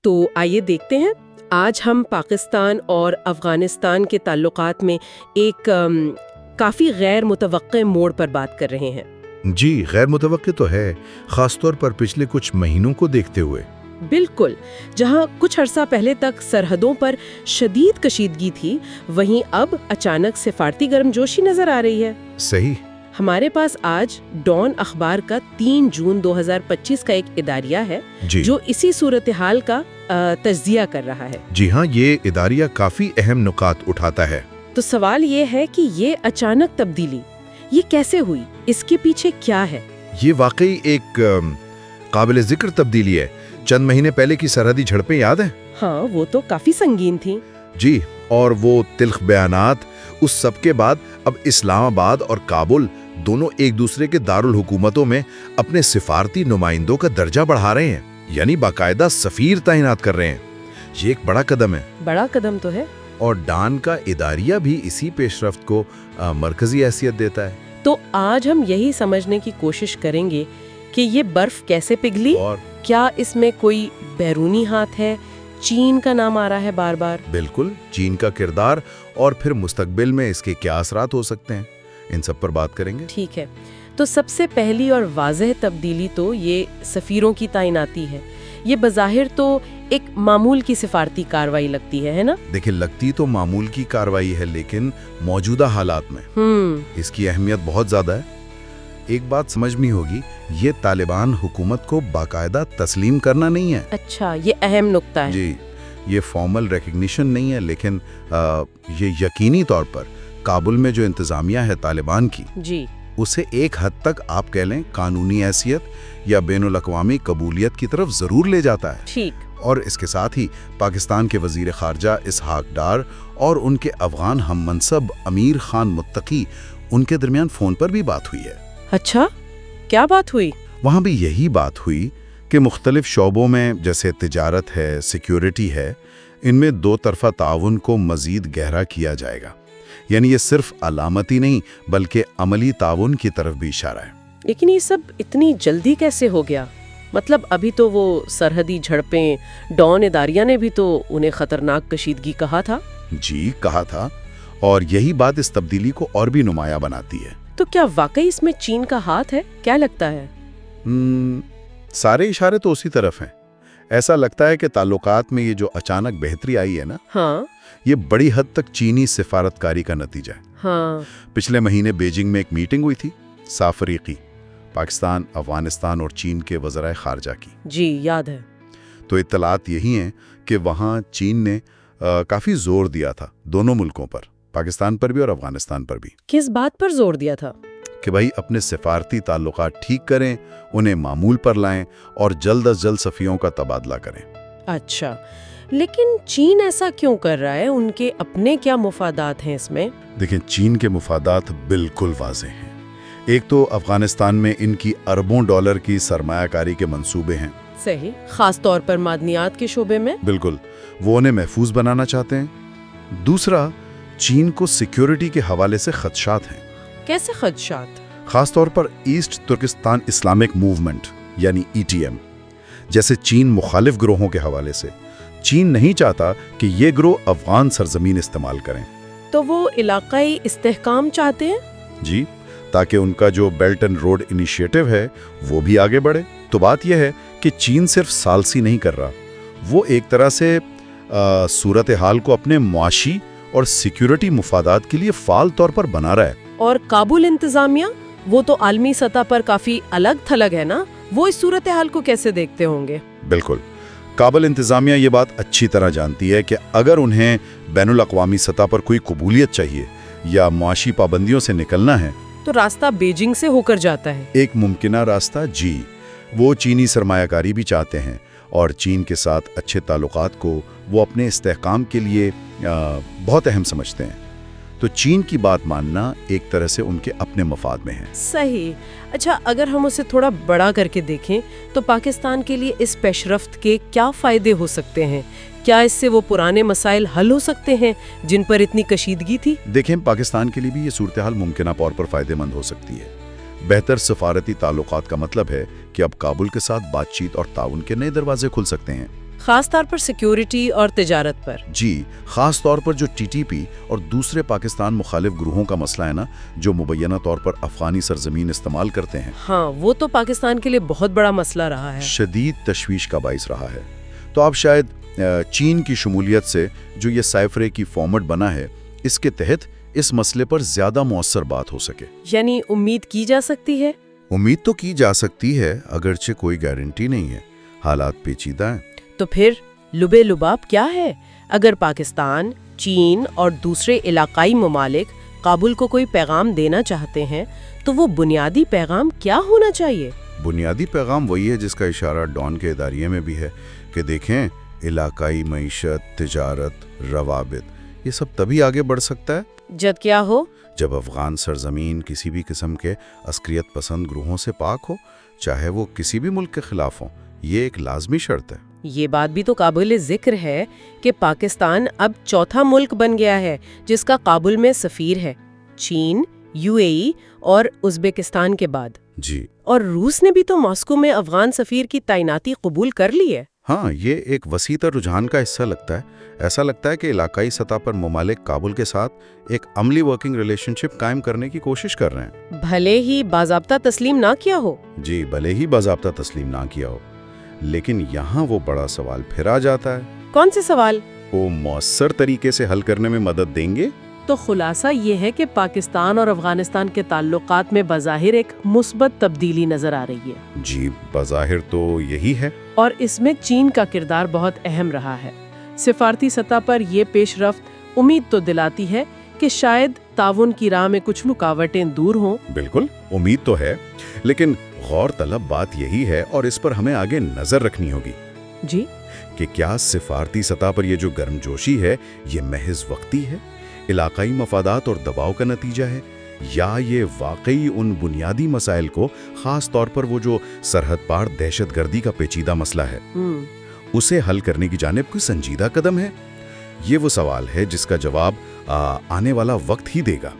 تو آئیے دیکھتے ہیں آج ہم پاکستان اور افغانستان کے تعلقات میں ایک کافی غیر متوقع موڑ پر بات کر رہے ہیں۔ جی، غیر متوقع تو ہے، خاص طور پر پچھلے کچھ مہینوں کو دیکھتے ہوئے۔ بالکل، جہاں کچھ عرصہ پہلے تک سرحدوں پر شدید کشیدگی تھی، وہیں اب اچانک سفارتی گرمجوشی نظر آ رہی ہے۔ صحیح۔ ہمارے پاس آج ڈان اخبار کا 3 جون 2025 کا ایک اداریہ ہے جو اسی صورتحال کا تجزیہ کر رہا ہے۔ جی ہاں، یہ اداریہ کافی اہم نکات اٹھاتا ہے۔ تو سوال یہ ہے کہ یہ اچانک تبدیلی یہ کیسے ہوئی؟ اس کے پیچھے کیا ہے؟ یہ واقعی ایک قابل ذکر تبدیلی ہے۔ چند مہینے پہلے کی سرحدی جھڑپیں یاد ہیں؟ ہاں، وہ تو کافی سنگین تھیں۔ جی، اور وہ تلخ بیانات، اس سب کے بعد اب اسلام آباد اور کابل دونوں ایک دوسرے کے دارالحکومتوں میں اپنے سفارتی نمائندوں کا درجہ بڑھا رہے ہیں، یعنی باقاعدہ سفیر تعینات کر رہے ہیں۔ یہ ایک بڑا قدم ہے۔ بڑا قدم تو ہے، اور ڈان کا اداریہ بھی اسی پیش رفت کو مرکزی حیثیت دیتا ہے۔ تو آج ہم یہی سمجھنے کی کوشش کریں گے کہ یہ برف کیسے پگھلی، اور کیا اس میں کوئی بیرونی ہاتھ ہے؟ چین کا نام آ رہا ہے بار بار۔ بالکل، چین کا کردار اور پھر مستقبل میں اس کے کیا اثرات ہو سکتے ہیں، ان سب پر بات کریں گے۔ ٹھیک ہے، تو سب سے پہلی اور واضح تبدیلی تو یہ سفیروں کی تعیناتی ہے۔ یہ بظاہر تو ایک معمول کی سفارتی کاروائی لگتی ہے نا؟ دیکھیں، لگتی تو معمول کی کاروائی ہے، لیکن موجودہ حالات میں اس کی اہمیت بہت زیادہ ہے۔ ایک بات سمجھنی ہوگی، یہ طالبان حکومت کو باقاعدہ تسلیم کرنا نہیں ہے۔ اچھا، یہ اہم نکتہ ہے۔ جی، یہ فارمل ریکگنیشن نہیں ہے، لیکن یہ یقینی طور پر کابل میں جو انتظامیہ ہے طالبان کی، جی، اسے ایک حد تک آپ کہہ لیں قانونی حیثیت یا بین الاقوامی قبولیت کی طرف ضرور لے جاتا ہے۔ ٹھیک۔ اور اس کے ساتھ ہی پاکستان کے وزیر خارجہ اسحاق ڈار اور ان کے افغان ہم منصب امیر خان متقی، ان کے درمیان فون پر بھی بات ہوئی ہے۔ اچھا، کیا بات ہوئی؟ وہاں بھی یہی بات ہوئی کہ مختلف شعبوں میں، جیسے تجارت ہے، سیکیورٹی ہے، ان میں دو طرفہ تعاون کو مزید گہرا کیا جائے گا۔ یعنی یہ صرف علامتی نہیں بلکہ عملی تعاون کی طرف بھی اشارہ ہے۔ لیکن یہ سب اتنی جلدی کیسے ہو گیا؟ مطلب ابھی تو وہ سرحدی جھڑپیں، ڈان اداریہ نے بھی تو انہیں خطرناک کشیدگی کہا تھا۔ جی، کہا تھا، اور یہی بات اس تبدیلی کو اور بھی نمایاں بناتی ہے۔ تو کیا واقعی اس میں چین کا ہاتھ ہے؟ کیا لگتا ہے؟ سارے اشارے تو اسی طرف ہیں۔ ایسا لگتا ہے کہ تعلقات میں یہ جو اچانک بہتری آئی ہے نا، ہاں، یہ بڑی حد تک چینی سفارتکاری کا نتیجہ ہے۔ ہاں، پچھلے مہینے بیجنگ میں ایک میٹنگ ہوئی تھی، سافریقی، پاکستان، افغانستان اور چین کے وزرائے خارجہ کی۔ جی، یاد ہے۔ تو اطلاعات یہی ہیں کہ وہاں چین نے کافی زور دیا تھا دونوں ملکوں پر، پاکستان پر بھی اور افغانستان پر بھی۔ کس بات پر زور دیا تھا؟ کہ بھائی اپنے سفارتی تعلقات ٹھیک کریں، انہیں معمول پر لائیں اور جلد از جلد سفیروں کا تبادلہ کریں۔ اچھا، لیکن چین ایسا کیوں کر رہا ہے؟ ان کے اپنے کیا مفادات ہیں اس میں؟ دیکھیں، چین کے مفادات بالکل واضح ہیں۔ ایک تو افغانستان میں ان کی اربوں ڈالر کی سرمایہ کاری کے منصوبے ہیں۔ صحیح، خاص طور پر معدنیات کے شعبے میں۔ بالکل، وہ انہیں محفوظ بنانا چاہتے ہیں۔ دوسرا، چین کو سیکیورٹی کے حوالے سے خدشات ہیں۔ کیسے خدشات؟ خاص طور پر ایسٹ ترکستان اسلامک موومنٹ یعنی ETM جیسے چین مخالف گروہوں کے حوالے سے۔ چین نہیں چاہتا کہ یہ گروہ افغان سرزمین استعمال کریں۔ تو وہ علاقائی استحکام چاہتے ہیں؟ جی، تاکہ ان کا جو بیلٹ اینڈ روڈ انیشیٹو ہے وہ بھی آگے بڑھے۔ تو بات یہ ہے کہ چین صرف ثالثی نہیں کر رہا، وہ ایک طرح سے صورتحال کو اپنے معاشی اور سیکیورٹی مفادات کے لیے فعال طور پر بنا رہا ہے۔ اور کابل انتظامیہ، وہ تو عالمی سطح پر کافی الگ تھلگ ہے نا، وہ اس صورتحال کو کیسے دیکھتے ہوں گے؟ بالکل، کابل انتظامیہ یہ بات اچھی طرح جانتی ہے کہ اگر انہیں بین الاقوامی سطح پر کوئی قبولیت چاہیے یا معاشی پابندیوں سے نکلنا ہے تو راستہ بیجنگ سے ہو کر جاتا ہے۔ ایک ممکنہ راستہ، جی، وہ چینی سرمایہ کاری بھی چاہتے ہیں اور چین کے ساتھ اچھے تعلقات کو وہ اپنے استحکام کے لیے بہت اہم سمجھتے ہیں۔ تو چین کی بات ماننا ایک طرح سے ان کے اپنے مفاد میں ہے۔ صحیح۔ اچھا، اگر ہم اسے تھوڑا بڑا کر کے دیکھیں تو پاکستان کے لیے اس پیش رفت کے کیا فائدے ہو سکتے ہیں؟ کیا اس سے وہ پرانے مسائل حل ہو سکتے ہیں جن پر اتنی کشیدگی تھی؟ دیکھیں، پاکستان کے لیے بھی یہ صورتحال ممکنہ طور پر فائدہ مند ہو سکتی ہے۔ بہتر سفارتی تعلقات کا مطلب ہے کہ اب کابل کے ساتھ بات چیت اور تعاون کے نئے دروازے کھل سکتے ہیں۔ خاص طور پر سیکیورٹی اور تجارت پر؟ جی، خاص طور پر جو TTP اور دوسرے پاکستان مخالف گروہوں کا مسئلہ ہے نا، جو مبینہ طور پر افغانی سرزمین استعمال کرتے ہیں، ہاں وہ تو پاکستان کے لیے بہت بڑا مسئلہ رہا ہے، شدید تشویش کا باعث رہا ہے۔ تو اب شاید چین کی شمولیت سے جو یہ سائفرے کی فارمیٹ بنا ہے، اس کے تحت اس مسئلے پر زیادہ مؤثر بات ہو سکے۔ یعنی امید کی جا سکتی ہے؟ امید تو کی جا سکتی ہے، اگرچہ کوئی گارنٹی نہیں ہے، حالات پیچیدہ ہیں۔ تو پھر لبے لباب کیا ہے؟ اگر پاکستان، چین اور دوسرے علاقائی ممالک کابل کو کوئی پیغام دینا چاہتے ہیں تو وہ بنیادی پیغام کیا ہونا چاہیے؟ بنیادی پیغام وہی ہے جس کا اشارہ ڈان کے اداریے میں بھی ہے کہ دیکھیں، علاقائی معیشت، تجارت، روابط، یہ سب تبھی آگے بڑھ سکتا ہے جب کیا ہو؟ جب افغان سرزمین کسی بھی قسم کے عسکریت پسند گروہوں سے پاک ہو، چاہے وہ کسی بھی ملک کے خلاف ہوں۔ یہ ایک لازمی شرط ہے۔ یہ بات بھی تو قابل ذکر ہے کہ پاکستان اب چوتھا ملک بن گیا ہے جس کا کابل میں سفیر ہے، چین، UAE اور ازبکستان کے بعد۔ جی، اور روس نے بھی تو ماسکو میں افغان سفیر کی تعیناتی قبول کر لی ہے۔ ہاں، یہ ایک وسیع تر رجحان کا حصہ لگتا ہے۔ ایسا لگتا ہے کہ علاقائی سطح پر ممالک کابل کے ساتھ ایک عملی ورکنگ ریلیشن شپ قائم کرنے کی کوشش کر رہے ہیں، بھلے ہی باضابطہ تسلیم نہ کیا ہو۔ جی، بھلے ہی باضابطہ تسلیم نہ کیا ہو، لیکن یہاں وہ بڑا سوال پھر آ جاتا ہے، کون سے سوال؟ وہ مؤثر طریقے سے حل کرنے میں مدد دیں گے؟ تو خلاصہ یہ ہے کہ پاکستان اور افغانستان کے تعلقات میں بظاہر ایک مثبت تبدیلی نظر آ رہی ہے۔ جی، بظاہر تو یہی ہے۔ اور اس میں چین کا کردار بہت اہم رہا ہے۔ سفارتی سطح پر یہ پیش رفت امید تو دلاتی ہے کہ شاید تعاون کی راہ میں کچھ رکاوٹیں دور ہوں۔ بالکل، امید تو ہے، لیکن غور طلب بات یہی ہے اور اس پر ہمیں آگے نظر رکھنی ہوگی جی، کہ کیا سفارتی سطح پر یہ جو گرمجوشی ہے یہ محض وقتی ہے، علاقائی مفادات اور دباؤ کا نتیجہ ہے، یا یہ واقعی ان بنیادی مسائل کو، خاص طور پر وہ جو سرحد پار دہشت گردی کا پیچیدہ مسئلہ ہے، اسے حل کرنے کی جانب کوئی سنجیدہ قدم ہے؟ یہ وہ سوال ہے جس کا جواب آنے والا وقت ہی دے گا۔